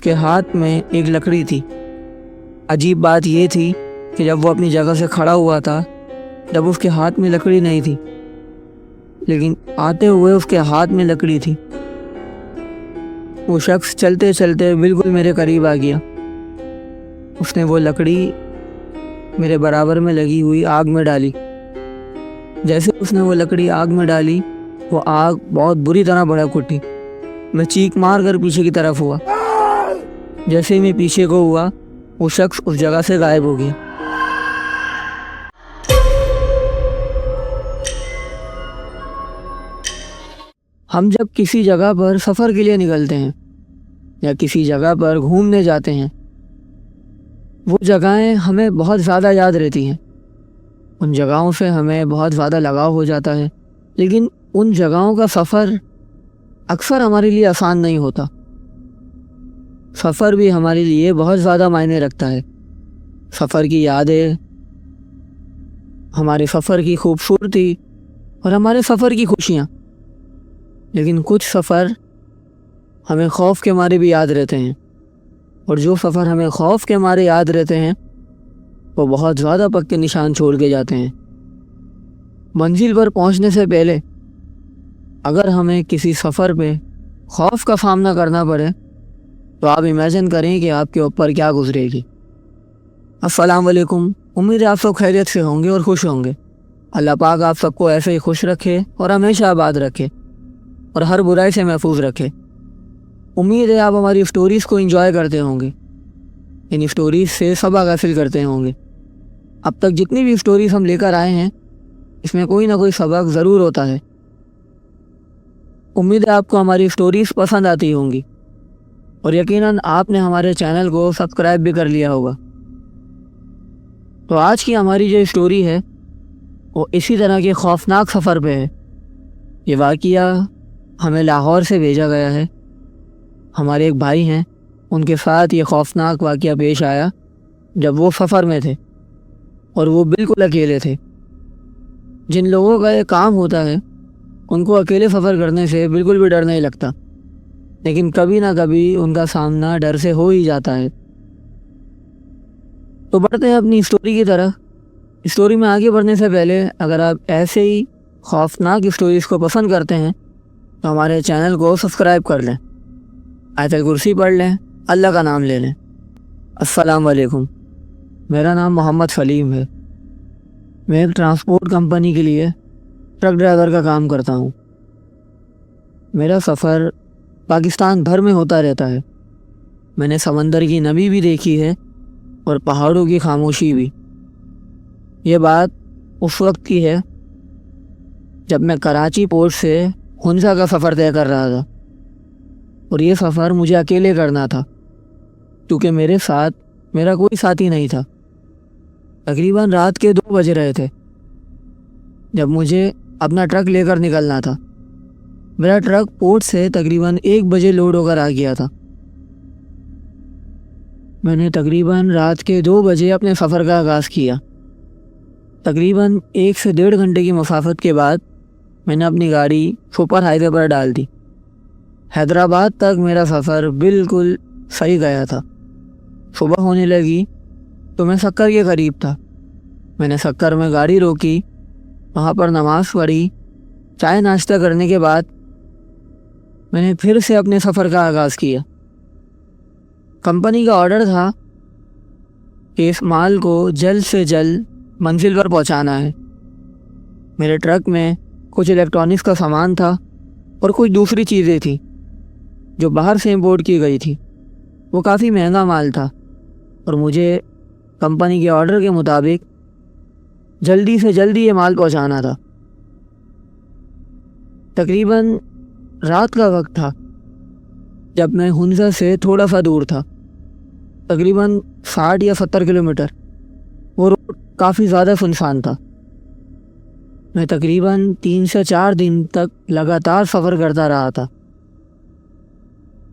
کے ہاتھ میں ایک لکڑی تھی۔ عجیب بات یہ تھی کہ جب وہ اپنی جگہ سے کھڑا ہوا تھا تب اس کے ہاتھ میں لکڑی نہیں تھی، لیکن آتے ہوئے اس کے ہاتھ میں لکڑی تھی۔ وہ شخص چلتے چلتے بالکل میرے قریب آ گیا۔ اس نے وہ لکڑی میرے برابر میں لگی ہوئی آگ میں ڈالی۔ جیسے اس نے وہ لکڑی آگ میں ڈالی، وہ آگ بہت بری طرح بھڑک اٹھی۔ میں چیخ مار کر پیچھے کی طرف ہوا۔ جیسے ہی میں پیچھے کو ہوا، وہ شخص اس جگہ سے غائب ہو گیا۔ ہم جب کسی جگہ پر سفر کے لیے نکلتے ہیں یا کسی جگہ پر گھومنے جاتے ہیں، وہ جگہیں ہمیں بہت زیادہ یاد رہتی ہیں، ان جگہوں سے ہمیں بہت زیادہ لگاؤ ہو جاتا ہے، لیکن ان جگہوں کا سفر اکثر ہمارے لیے آسان نہیں ہوتا۔ سفر بھی ہمارے لیے بہت زیادہ معنی رکھتا ہے۔ سفر کی یادیں، ہمارے سفر کی خوبصورتی اور ہمارے سفر کی خوشیاں، لیکن کچھ سفر ہمیں خوف کے مارے بھی یاد رہتے ہیں، اور جو سفر ہمیں خوف کے مارے یاد رہتے ہیں وہ بہت زیادہ پکے نشان چھوڑ کے جاتے ہیں۔ منزل پر پہنچنے سے پہلے اگر ہمیں کسی سفر پہ خوف کا سامنا کرنا پڑے تو آپ امیجن کریں کہ آپ کے اوپر کیا گزرے گی۔ السلام علیکم، امید ہے آپ سب خیریت سے ہوں گے اور خوش ہوں گے۔ اللہ پاک آپ سب کو ایسے ہی خوش رکھے اور ہمیشہ آباد رکھے اور ہر برائی سے محفوظ رکھے۔ امید ہے آپ ہماری اسٹوریز کو انجوائے کرتے ہوں گے، ان اسٹوریز سے سبق حاصل کرتے ہوں گے۔ اب تک جتنی بھی اسٹوریز ہم لے کر آئے ہیں، اس میں کوئی نہ کوئی سبق ضرور ہوتا ہے۔ امید ہے آپ کو ہماری اسٹوریز پسند آتی ہوں گی، اور یقیناً آپ نے ہمارے چینل کو سبسکرائب بھی کر لیا ہوگا۔ تو آج کی ہماری جو اسٹوری ہے وہ اسی طرح کے خوفناک سفر پہ ہے۔ یہ واقعہ ہمیں لاہور سے بھیجا گیا ہے۔ ہمارے ایک بھائی ہیں، ان کے ساتھ یہ خوفناک واقعہ پیش آیا جب وہ سفر میں تھے، اور وہ بالکل اکیلے تھے۔ جن لوگوں کا یہ کام ہوتا ہے ان کو اکیلے سفر کرنے سے بالکل بھی ڈر نہیں لگتا، لیکن کبھی نہ کبھی ان کا سامنا ڈر سے ہو ہی جاتا ہے۔ تو بڑھتے ہیں اپنی اسٹوری کی طرف۔ اسٹوری میں آگے بڑھنے سے پہلے اگر آپ ایسے ہی خوفناک اسٹوریز کو پسند کرتے ہیں تو ہمارے چینل کو سبسکرائب کر لیں، آیت الکرسی پڑھ لیں، اللہ کا نام لے لیں۔ السلام علیکم، میرا نام محمد سلیم ہے۔ میں ایک ٹرانسپورٹ کمپنی کے لیے ٹرک ڈرائیور کا کام کرتا ہوں۔ میرا سفر پاکستان بھر میں ہوتا رہتا ہے۔ میں نے سمندر کی نمی بھی دیکھی ہے اور پہاڑوں کی خاموشی بھی۔ یہ بات اس وقت کی ہے جب میں کراچی پورٹ سے ہنزا کا سفر طے کر رہا تھا، اور یہ سفر مجھے اکیلے کرنا تھا کیونکہ میرے ساتھ میرا کوئی ساتھی نہیں تھا۔ تقریباً رات کے 2 بج رہے تھے جب مجھے اپنا ٹرک لے کر نکلنا تھا۔ میرا ٹرک پورٹ سے تقریباً 1 بجے لوڈ ہو کر آ گیا تھا۔ میں نے تقریباً رات کے 2 بجے اپنے سفر کا آغاز کیا۔ تقریباً 1 سے 1.5 گھنٹے کی مسافت کے بعد میں نے اپنی گاڑی سپر ہائی وے پر ڈال دی۔ حیدرآباد تک میرا سفر بالکل صحیح گیا تھا۔ صبح ہونے لگی تو میں سکر کے قریب تھا۔ میں نے سکر میں گاڑی روکی، وہاں پر نماز پڑھی، چائے ناشتہ کرنے کے بعد میں نے پھر سے اپنے سفر کا آغاز کیا۔ کمپنی کا آرڈر تھا کہ اس مال کو جلد سے جلد منزل پر پہنچانا ہے۔ میرے ٹرک میں کچھ الیکٹرانکس کا سامان تھا اور کچھ دوسری چیزیں تھیں جو باہر سے امپورٹ کی گئی تھی۔ وہ کافی مہنگا مال تھا اور مجھے کمپنی کے آرڈر کے مطابق جلدی سے جلدی یہ مال پہنچانا تھا۔ تقریباً رات کا وقت تھا جب میں ہنزا سے تھوڑا سا دور تھا، تقریباً 60 یا 70 کلومیٹر۔ وہ روڈ کافی زیادہ سنسان تھا۔ میں تقریباً 3 سے 4 دن تک لگاتار سفر کرتا رہا تھا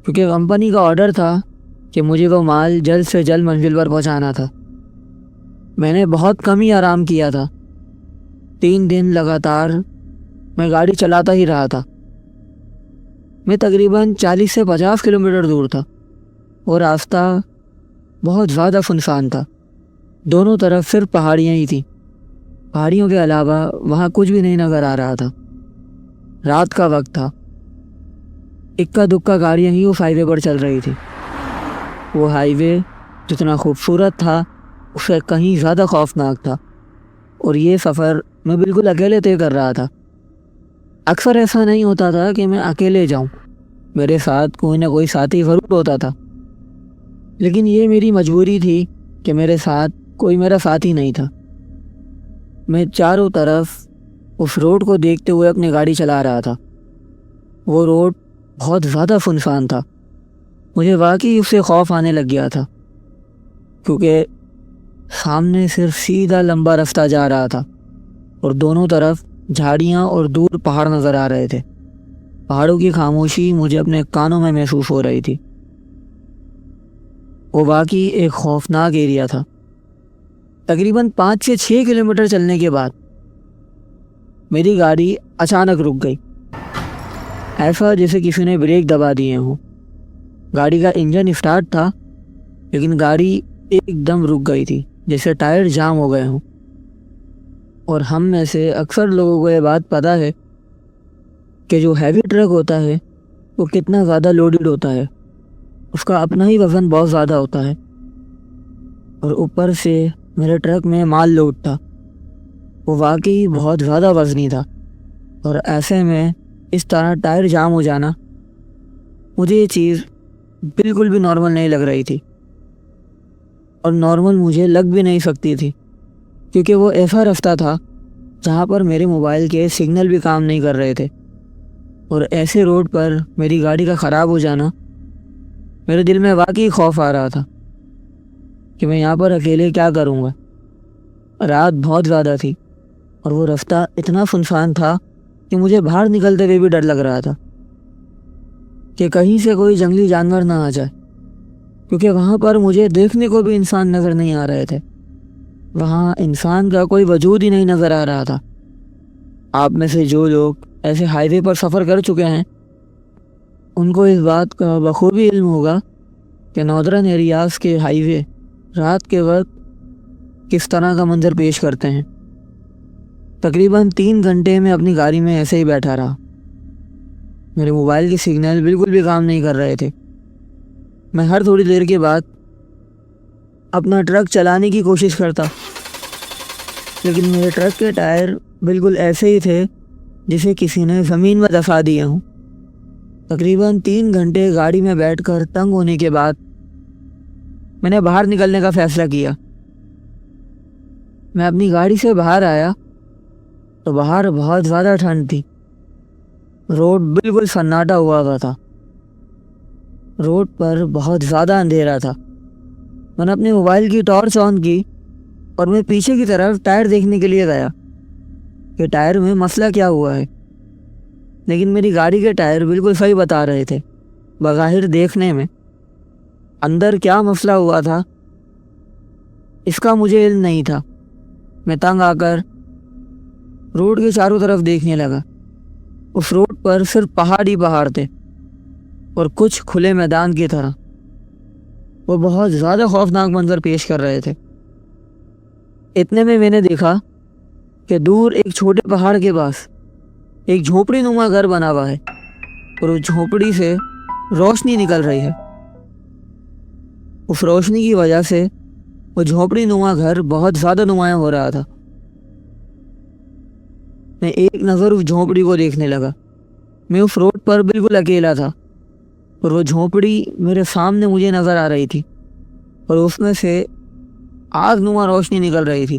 کیونکہ کمپنی کا آرڈر تھا کہ مجھے وہ مال جلد سے جلد منزل پر پہنچانا تھا۔ میں نے بہت کم ہی آرام کیا تھا۔ 3 دن لگاتار میں گاڑی چلاتا ہی رہا تھا۔ میں تقریباً 40 سے 50 کلومیٹر دور تھا۔ وہ راستہ بہت زیادہ سنسان تھا، دونوں طرف صرف پہاڑیاں ہی تھیں، پہاڑیوں کے علاوہ وہاں کچھ بھی نہیں نظر آ رہا تھا۔ رات کا وقت تھا، اکا دکا گاڑیاں ہی اس ہائی وے پر چل رہی تھی۔ وہ ہائی وے جتنا خوبصورت تھا اس سے کہیں زیادہ خوفناک تھا، اور یہ سفر میں بالکل اکیلے طے کر رہا تھا۔ اکثر ایسا نہیں ہوتا تھا کہ میں اکیلے جاؤں، میرے ساتھ کوئی نہ کوئی ساتھی ضرور ہوتا تھا، لیکن یہ میری مجبوری تھی کہ میرے ساتھ کوئی میرا ساتھی نہیں تھا۔ میں چاروں طرف اس روڈ کو دیکھتے ہوئے اپنی گاڑی چلا رہا تھا۔ وہ روڈ بہت زیادہ سنسان تھا، مجھے واقعی اس سے خوف آنے لگ گیا تھا، کیونکہ سامنے صرف سیدھا لمبا رستہ جا رہا تھا اور دونوں طرف جھاڑیاں اور دور پہاڑ نظر آ رہے تھے۔ پہاڑوں کی خاموشی مجھے اپنے کانوں میں محسوس ہو رہی تھی۔ وہ واقعی ایک خوفناک ایریا تھا۔ تقریباً 5 سے 6 کلومیٹر چلنے کے بعد میری گاڑی اچانک رک گئی، ایسا جیسے کسی نے بریک دبا دیے ہوں۔ گاڑی کا انجن اسٹارٹ تھا، لیکن گاڑی ایک دم رک گئی تھی، جیسے ٹائر جام ہو گئے ہوں۔ اور ہم میں سے اکثر لوگوں کو یہ بات پتہ ہے کہ جو ہیوی ٹرک ہوتا ہے وہ کتنا زیادہ لوڈڈ ہوتا ہے، اس کا اپنا ہی وزن بہت زیادہ ہوتا ہے، اور اوپر سے میرے ٹرک میں مال لوڈ تھا، وہ واقعی بہت زیادہ وزنی تھا، اور ایسے میں اس طرح ٹائر جام ہو جانا مجھے یہ چیز بالکل بھی نارمل نہیں لگ رہی تھی، اور نارمل مجھے لگ بھی نہیں سکتی تھی، کیونکہ وہ ایسا رستہ تھا جہاں پر میرے موبائل کے سگنل بھی کام نہیں کر رہے تھے، اور ایسے روڈ پر میری گاڑی کا خراب ہو جانا میرے دل میں واقعی خوف آ رہا تھا کہ میں یہاں پر اکیلے کیا کروں گا۔ رات بہت زیادہ تھی اور وہ رستہ اتنا سنسان تھا کہ مجھے باہر نکلتے ہوئے بھی ڈر لگ رہا تھا کہ کہیں سے کوئی جنگلی جانور نہ آ جائے، کیونکہ وہاں پر مجھے دیکھنے کو بھی انسان نظر نہیں آ رہے تھے، وہاں انسان کا کوئی وجود ہی نہیں نظر آ رہا تھا۔ آپ میں سے جو لوگ ایسے ہائی وے پر سفر کر چکے ہیں ان کو اس بات کا بخوبی علم ہوگا کہ ناردرن ایریاز کے ہائی وے رات کے وقت کس طرح کا منظر پیش کرتے ہیں۔ تقریباً 3 گھنٹے میں اپنی گاڑی میں ایسے ہی بیٹھا رہا، میرے موبائل کے سگنل بالکل بھی کام نہیں کر رہے تھے۔ میں ہر تھوڑی دیر کے بعد اپنا ٹرک چلانے کی کوشش کرتا، لیکن میرے ٹرک کے ٹائر بالکل ایسے ہی تھے جسے کسی نے زمین میں دفا دیے ہوں۔ تقریباً 3 گھنٹے گاڑی میں بیٹھ کر تنگ ہونے کے بعد میں نے باہر نکلنے کا فیصلہ کیا۔ میں اپنی گاڑی سے باہر آیا تو باہر بہت زیادہ ٹھنڈ تھی، روڈ بالکل سناٹا ہوا تھا، روڈ پر بہت زیادہ اندھیرا تھا۔ میں نے اپنے موبائل کی ٹارچ آن کی اور میں پیچھے کی طرف ٹائر دیکھنے کے لیے گیا کہ ٹائر میں مسئلہ کیا ہوا ہے، لیکن میری گاڑی کے ٹائر بالکل صحیح بتا رہے تھے۔ بظاہر دیکھنے میں اندر کیا مسئلہ ہوا تھا اس کا مجھے علم نہیں تھا۔ میں تنگ آ کر روڈ کے چاروں طرف دیکھنے لگا۔ اس روڈ پر صرف پہاڑ ہی پہاڑ تھے اور کچھ کھلے میدان کی طرح۔ وہ بہت زیادہ خوفناک منظر پیش کر رہے تھے۔ اتنے میں نے دیکھا کہ دور ایک چھوٹے پہاڑ کے پاس ایک جھونپڑی نما گھر بنا ہوا ہے، اور اس جھونپڑی سے روشنی نکل رہی ہے۔ اس روشنی کی وجہ سے وہ جھونپڑی نما گھر بہت زیادہ نمایاں ہو رہا تھا۔ میں ایک نظر اس جھونپڑی کو دیکھنے لگا۔ میں اس روڈ پر بالکل اکیلا تھا اور وہ جھونپڑی میرے سامنے مجھے نظر آ رہی تھی، اور اس میں سے آگ نما روشنی نکل رہی تھی۔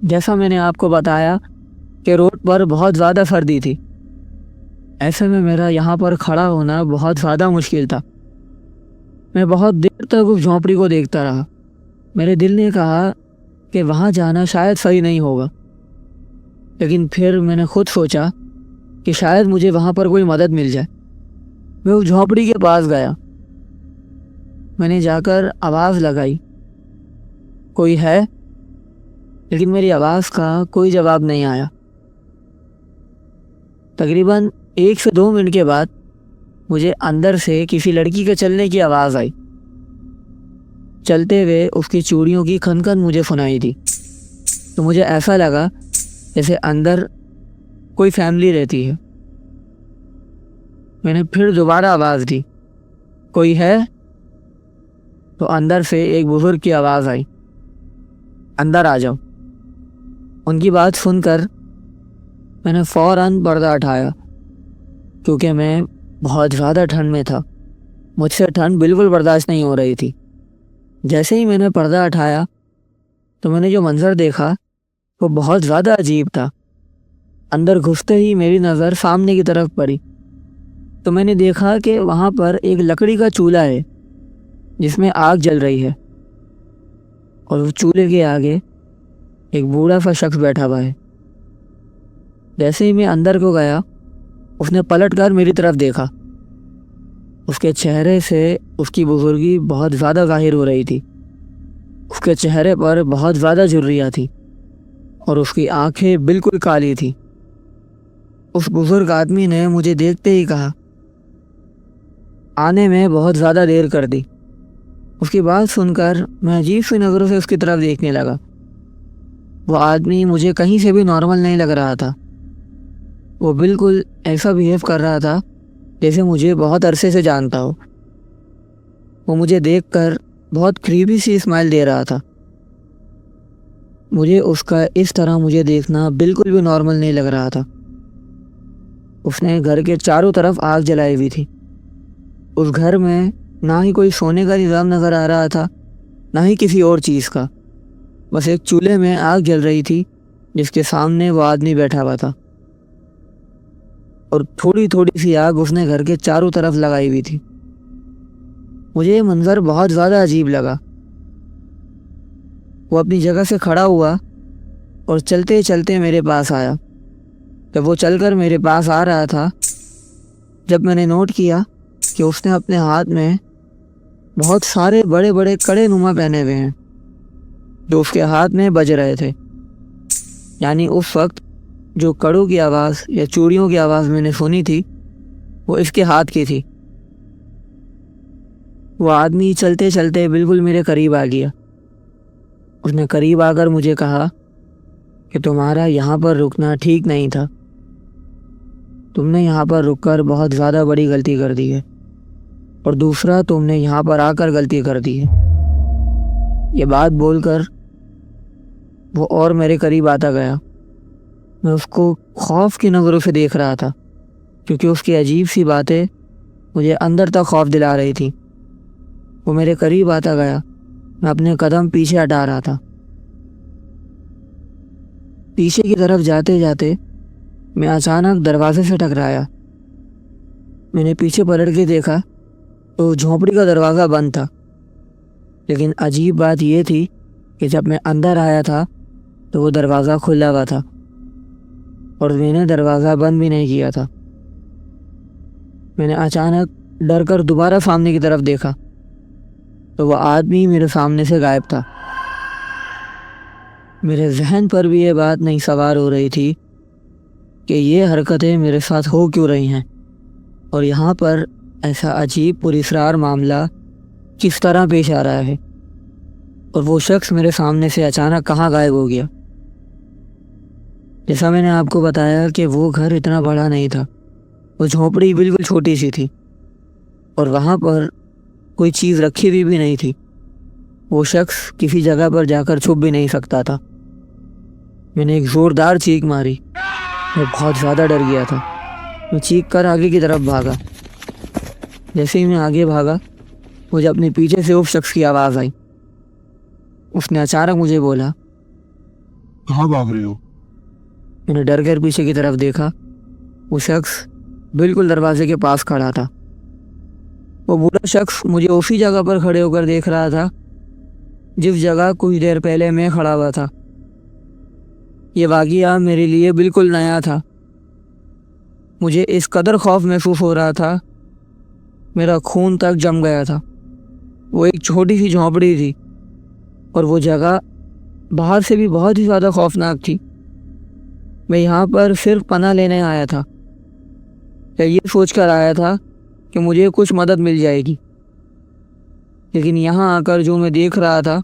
جیسا میں نے آپ کو بتایا کہ روڈ پر بہت زیادہ سردی تھی، ایسے میں میرا یہاں پر کھڑا ہونا بہت زیادہ مشکل تھا۔ میں بہت دیر تک اس جھونپڑی کو دیکھتا رہا۔ میرے دل نے کہا کہ وہاں جانا شاید صحیح نہیں ہوگا، لیکن پھر میں نے خود سوچا کہ شاید مجھے وہاں پر کوئی مدد مل جائے۔ میں اس جھونپڑی کے پاس گیا، میں نے جا کر آواز لگائی، کوئی ہے؟ لیکن میری آواز کا کوئی جواب نہیں آیا۔ تقریباً 1 سے 2 منٹ کے بعد مجھے اندر سے کسی لڑکی کے چلنے کی آواز آئی۔ چلتے ہوئے اس کی چوڑیوں کی کھن مجھے سنائی دی، تو مجھے ایسا لگا جیسے اندر کوئی فیملی رہتی ہے۔ میں نے پھر دوبارہ آواز دی، کوئی ہے؟ تو اندر سے ایک بزرگ کی آواز آئی، اندر آ جاؤ۔ ان کی بات سن کر میں نے فوراً پردہ اٹھایا، کیونکہ میں بہت زیادہ ٹھنڈ میں تھا، مجھ سے ٹھنڈ بالکل برداشت نہیں ہو رہی تھی۔ جیسے ہی میں نے پردہ اٹھایا تو میں نے جو منظر دیکھا وہ بہت زیادہ عجیب تھا۔ اندر گھستے ہی میری نظر سامنے کی طرف پڑی تو میں نے دیکھا کہ وہاں پر ایک لکڑی کا چولہا ہے جس میں آگ جل رہی ہے، اور اس چولہے کے آگے ایک بوڑھا سا شخص بیٹھا ہوا ہے۔ جیسے ہی میں اندر کو گیا، اس نے پلٹ کر میری طرف دیکھا۔ اس کے چہرے سے اس کی بزرگی بہت زیادہ ظاہر ہو رہی تھی۔ اس کے چہرے پر بہت زیادہ جھریاں تھی اور اس کی آنکھیں بالکل کالی تھیں۔ اس بزرگ آدمی نے مجھے دیکھتے ہی کہا، آنے میں بہت زیادہ دیر کر دی۔ اس کی بات سن کر میں عجیب سی نظروں سے اس کی طرف دیکھنے لگا۔ وہ آدمی مجھے کہیں سے بھی نارمل نہیں لگ رہا تھا۔ وہ بالکل ایسا بیہیو کر رہا تھا جیسے مجھے بہت عرصے سے جانتا ہو۔ وہ مجھے دیکھ کر بہت کریپی سی اسمائل دے رہا تھا۔ مجھے اس کا اس طرح مجھے دیکھنا بالکل بھی نارمل نہیں لگ رہا تھا۔ اس نے گھر کے چاروں طرف آگ جلائی ہوئی تھی۔ اس گھر میں نہ ہی کوئی سونے کا نظام نظر آ رہا تھا، نہ ہی کسی اور چیز کا، بس ایک چولہے میں آگ جل رہی تھی جس کے سامنے وہ آدمی بیٹھا ہوا تھا، اور تھوڑی تھوڑی سی آگ اس نے گھر کے چاروں طرف لگائی ہوئی تھی۔ مجھے یہ منظر بہت زیادہ عجیب لگا۔ وہ اپنی جگہ سے کھڑا ہوا اور چلتے چلتے میرے پاس آیا۔ جب وہ چل کر میرے پاس آ رہا تھا، جب میں نے نوٹ کیا کہ اس نے اپنے ہاتھ میں بہت سارے بڑے بڑے کڑے نما پہنے ہوئے ہیں جو اس کے ہاتھ میں بج رہے تھے، یعنی اس وقت جو کڑوں کی آواز یا چوڑیوں کی آواز میں نے سنی تھی وہ اس کے ہاتھ کی تھی۔ وہ آدمی چلتے چلتے بالکل میرے قریب آ گیا۔ اس نے قریب آ کر مجھے کہا کہ تمہارا یہاں پر رکنا ٹھیک نہیں تھا، تم نے یہاں پر رک کر بہت زیادہ بڑی غلطی کر دی ہے، اور دوسرا تم نے یہاں پر آ کر غلطی کر دی ہے۔ یہ بات بول کر وہ اور میرے قریب آتا گیا۔ میں اس کو خوف کی نظروں سے دیکھ رہا تھا، کیونکہ اس کی عجیب سی باتیں مجھے اندر تک خوف دلا رہی تھی۔ وہ میرے قریب آتا گیا، میں اپنے قدم پیچھے ہٹا رہا تھا۔ پیچھے کی طرف جاتے جاتے میں اچانک دروازے سے ٹکرایا۔ میں نے پیچھے پلٹ کے دیکھا تو جھونپڑی کا دروازہ بند تھا، لیکن عجیب بات یہ تھی کہ جب میں اندر آیا تھا تو وہ دروازہ کھلا ہوا تھا، اور میں نے دروازہ بند بھی نہیں کیا تھا۔ میں نے اچانک ڈر کر دوبارہ سامنے کی طرف دیکھا تو وہ آدمی میرے سامنے سے غائب تھا۔ میرے ذہن پر بھی یہ بات نہیں سوار ہو رہی تھی کہ یہ حرکتیں میرے ساتھ ہو کیوں رہی ہیں، اور یہاں پر ایسا عجیب پراسرار معاملہ کس طرح پیش آ رہا ہے، اور وہ شخص میرے سامنے سے اچانک کہاں غائب ہو گیا۔ جیسا میں نے آپ کو بتایا کہ وہ گھر اتنا بڑا نہیں تھا، وہ جھونپڑی بالکل چھوٹی سی تھی، اور وہاں پر کوئی چیز رکھی ہوئی بھی نہیں تھی۔ وہ شخص کسی جگہ پر جا کر چھپ بھی نہیں سکتا تھا۔ میں نے ایک زوردار چیخ ماری، میں بہت زیادہ ڈر گیا تھا۔ میں چیخ کر آگے کی طرف بھاگا۔ جیسے ہی میں آگے بھاگا، مجھے اپنے پیچھے سے اس شخص کی آواز آئی۔ اس نے اچانک مجھے بولا، کہاں بھاگ رہے ہو؟ میں نے ڈر کر پیچھے کی طرف دیکھا۔ وہ شخص بالکل دروازے کے پاس کھڑا تھا۔ وہ بوڑھا شخص مجھے اسی جگہ پر کھڑے ہو کر دیکھ رہا تھا جس جگہ کچھ دیر پہلے میں کھڑا ہوا تھا۔ یہ واقعہ میرے لیے بالکل نیا تھا۔ مجھے اس قدر خوف محسوس ہو رہا تھا، میرا خون تک جم گیا تھا۔ وہ ایک چھوٹی سی جھونپڑی تھی، اور وہ جگہ باہر سے بھی بہت ہی زیادہ خوفناک تھی۔ میں یہاں پر صرف پناہ لینے آیا تھا، یا یہ سوچ کر آیا تھا کہ مجھے کچھ مدد مل جائے گی، لیکن یہاں آ کر جو میں دیکھ رہا تھا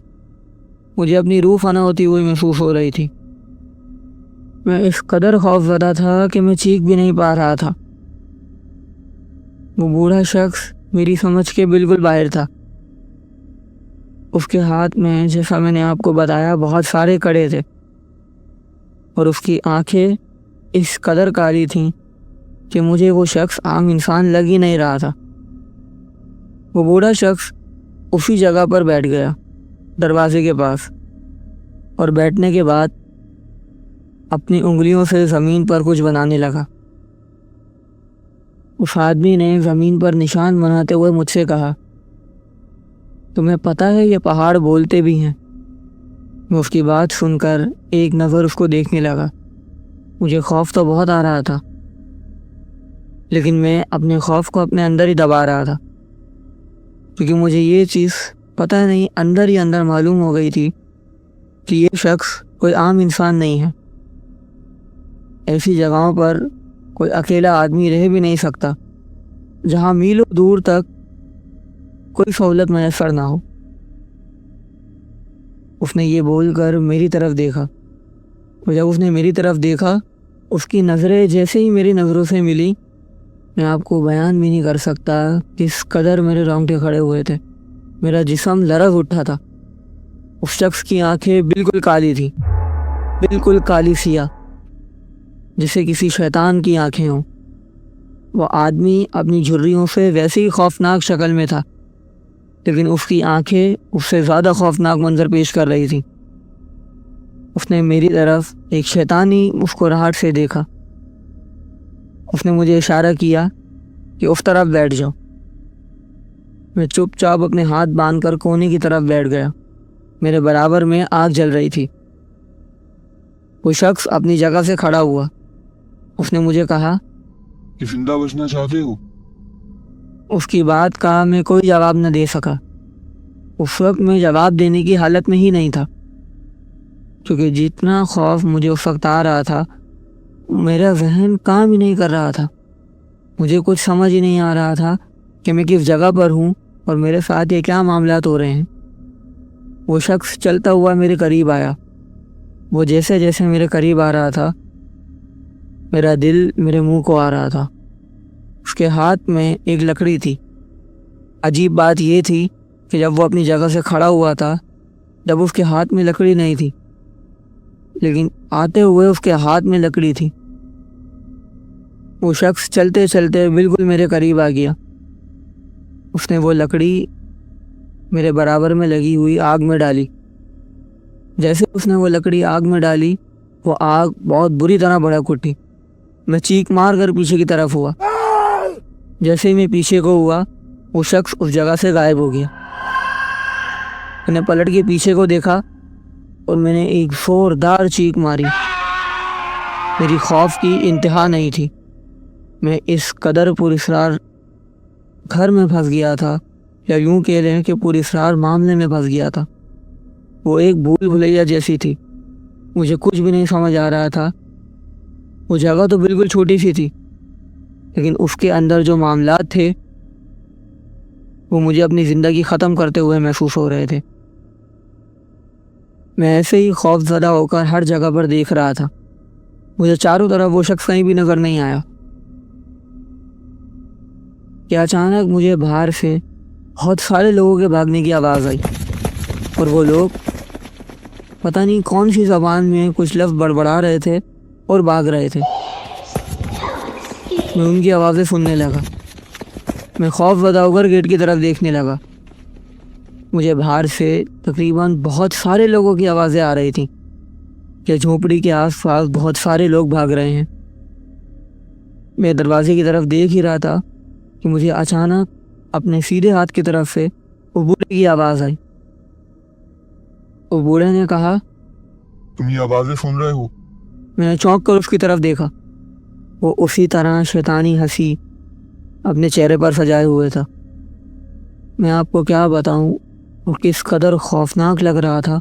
مجھے اپنی روح فنا ہوتی ہوئی محسوس ہو رہی تھی۔ میں اس قدر خوف زدہ تھا کہ میں چیخ بھی نہیں پا رہا تھا۔ وہ بوڑھا شخص میری سمجھ کے بالکل باہر تھا۔ اس کے ہاتھ میں، جیسا میں نے آپ کو بتایا، بہت سارے کڑے تھے اور اس کی آنکھیں اس قدر کالی تھیں کہ مجھے وہ شخص عام انسان لگ ہی نہیں رہا تھا۔ وہ بوڑھا شخص اسی جگہ پر بیٹھ گیا، دروازے کے پاس، اور بیٹھنے کے بعد اپنی انگلیوں سے زمین پر کچھ بنانے لگا۔ اس آدمی نے زمین پر نشان بناتے ہوئے مجھ سے کہا، تمہیں پتہ ہے یہ پہاڑ بولتے بھی ہیں؟ میں اس کی بات سن کر ایک نظر اس کو دیکھنے لگا۔ مجھے خوف تو بہت آ رہا تھا، لیکن میں اپنے خوف کو اپنے اندر ہی دبا رہا تھا، کیونکہ مجھے یہ چیز پتہ نہیں اندر ہی اندر معلوم ہو گئی تھی کہ یہ شخص کوئی عام انسان نہیں ہے۔ ایسی جگہوں پر کوئی اکیلا آدمی رہ بھی نہیں سکتا جہاں میلوں دور تک کوئی سہولت میسر نہ ہو۔ اس نے یہ بول کر میری طرف دیکھا، اور جب اس نے میری طرف دیکھا، اس کی نظریں جیسے ہی میری نظروں سے ملی، میں آپ کو بیان بھی نہیں کر سکتا کس قدر میرے رونگٹے کھڑے ہوئے تھے۔ میرا جسم لرز اٹھا تھا۔ اس شخص کی آنکھیں بالکل کالی تھیں، بالکل کالی سیاہ، جیسے کسی شیطان کی آنکھیں ہوں۔ وہ آدمی اپنی جھریوں سے ویسے ہی خوفناک شکل میں تھا، لیکن اس کی آنکھیں اس سے زیادہ خوفناک منظر پیش کر رہی تھیں۔ اس نے میری طرف ایک شیطانی مسکراہٹ سے دیکھا۔ اس نے مجھے اشارہ کیا کہ اس طرف بیٹھ جاؤ۔ میں چپ چاپ اپنے ہاتھ باندھ کر کونے کی طرف بیٹھ گیا۔ میرے برابر میں آگ جل رہی تھی۔ وہ شخص اپنی جگہ سے کھڑا ہوا۔ اس نے مجھے کہا کہ زندہ بچنا چاہتے ہو؟ اس کی بات کا میں کوئی جواب نہ دے سکا۔ اس وقت میں جواب دینے کی حالت میں ہی نہیں تھا، کیونکہ جتنا خوف مجھے اس وقت آ رہا تھا، میرا ذہن کام ہی نہیں کر رہا تھا۔ مجھے کچھ سمجھ ہی نہیں آ رہا تھا کہ میں کس جگہ پر ہوں اور میرے ساتھ یہ کیا معاملات ہو رہے ہیں۔ وہ شخص چلتا ہوا میرے قریب آیا۔ وہ جیسے جیسے میرے قریب آ رہا تھا، میرا دل میرے منہ کو آ رہا تھا۔ اس کے ہاتھ میں ایک لکڑی تھی۔ عجیب بات یہ تھی کہ جب وہ اپنی جگہ سے کھڑا ہوا تھا، جب اس کے ہاتھ میں لکڑی نہیں تھی، لیکن آتے ہوئے اس کے ہاتھ میں لکڑی تھی۔ وہ شخص چلتے چلتے بالکل میرے قریب آ گیا۔ اس نے وہ لکڑی میرے برابر میں لگی ہوئی آگ میں ڈالی۔ جیسے اس نے وہ لکڑی آگ میں ڈالی، وہ آگ بہت بری طرح بھڑک اٹھی۔ میں چیخ مار کر پیچھے کی طرف ہوا۔ جیسے ہی میں پیچھے کو ہوا، وہ شخص اس جگہ سے غائب ہو گیا۔ میں نے پلٹ کے پیچھے کو دیکھا اور میں نے ایک زوردار چیخ ماری۔ میری خوف کی انتہا نہیں تھی۔ میں اس قدر پراسرار گھر میں پھنس گیا تھا، یا یوں کہہ لیں کہ پراسرار معاملے میں پھنس گیا تھا۔ وہ ایک بھول بھلیا جیسی تھی۔ مجھے کچھ بھی نہیں سمجھ آ رہا تھا۔ وہ جگہ تو بالکل چھوٹی سی تھی، لیکن اس کے اندر جو معاملات تھے وہ مجھے اپنی زندگی ختم کرتے ہوئے محسوس ہو رہے تھے۔ میں ایسے ہی خوف زدہ ہو کر ہر جگہ پر دیکھ رہا تھا۔ مجھے چاروں طرف وہ شخص کہیں بھی نظر نہیں آیا کہ اچانک مجھے باہر سے بہت سارے لوگوں کے بھاگنے کی آواز آئی، اور وہ لوگ پتہ نہیں کون سی زبان میں کچھ لفظ بڑبڑا رہے تھے اور بھاگ رہے تھے۔ میں ان کی آوازیں سننے لگا۔ میں خوف زدہ ہو کر گیٹ کی طرف دیکھنے لگا۔ مجھے باہر سے تقریباً بہت سارے لوگوں کی آوازیں آ رہی تھیں کہ جھونپڑی کے آس پاس بہت سارے لوگ بھاگ رہے ہیں۔ میں دروازے کی طرف دیکھ ہی رہا تھا کہ مجھے اچانک اپنے سیدھے ہاتھ کی طرف سے وہ بوڑھے کی آواز آئی۔ وہ بوڑھے نے کہا، تم یہ آوازیں سن رہے ہو؟ میں نے چونک کر اس کی طرف دیکھا۔ وہ اسی طرح شیطانی ہنسی اپنے چہرے پر سجائے ہوئے تھا۔ میں آپ کو کیا بتاؤں وہ کس قدر خوفناک لگ رہا تھا،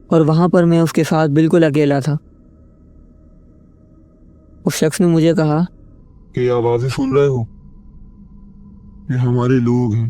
اور وہاں پر میں اس کے ساتھ بالکل اکیلا تھا۔ اس شخص نے مجھے کہا کہ یہ آوازیں سن رہے ہو؟ یہ ہمارے لوگ ہیں،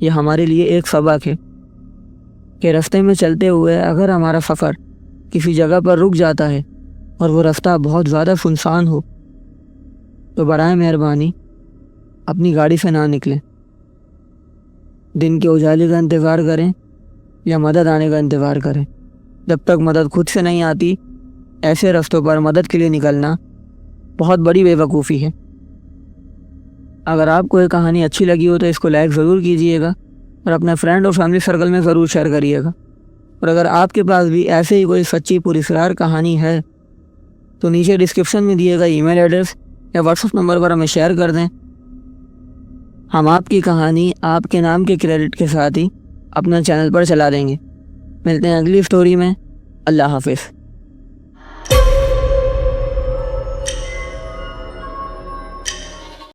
یہ ہمارے لیے ایک سبق ہے کہ راستے میں چلتے ہوئے اگر ہمارا سفر کسی جگہ پر رک جاتا ہے اور وہ راستہ بہت زیادہ سنسان ہو تو برائے مہربانی اپنی گاڑی سے نہ نکلیں۔ دن کے اجالے کا انتظار کریں یا مدد آنے کا انتظار کریں۔ جب تک مدد خود سے نہیں آتی ایسے راستوں پر مدد کے لیے نکلنا بہت بڑی بے وقوفی ہے۔ اگر آپ کو یہ کہانی اچھی لگی ہو تو اس کو لائک ضرور کیجیے گا اور اپنے فرینڈ اور فیملی سرکل میں ضرور شیئر کریے گا۔ اور اگر آپ کے پاس بھی ایسے ہی کوئی سچی پراسرار کہانی ہے تو نیچے ڈسکرپشن میں دیے گا ای میل ایڈریس یا واٹس ایپ نمبر پر ہمیں شیئر کر دیں۔ ہم آپ کی کہانی آپ کے نام کے کریڈٹ کے ساتھ ہی اپنا چینل پر چلا دیں گے۔ ملتے ہیں اگلی اسٹوری میں۔ اللہ حافظ۔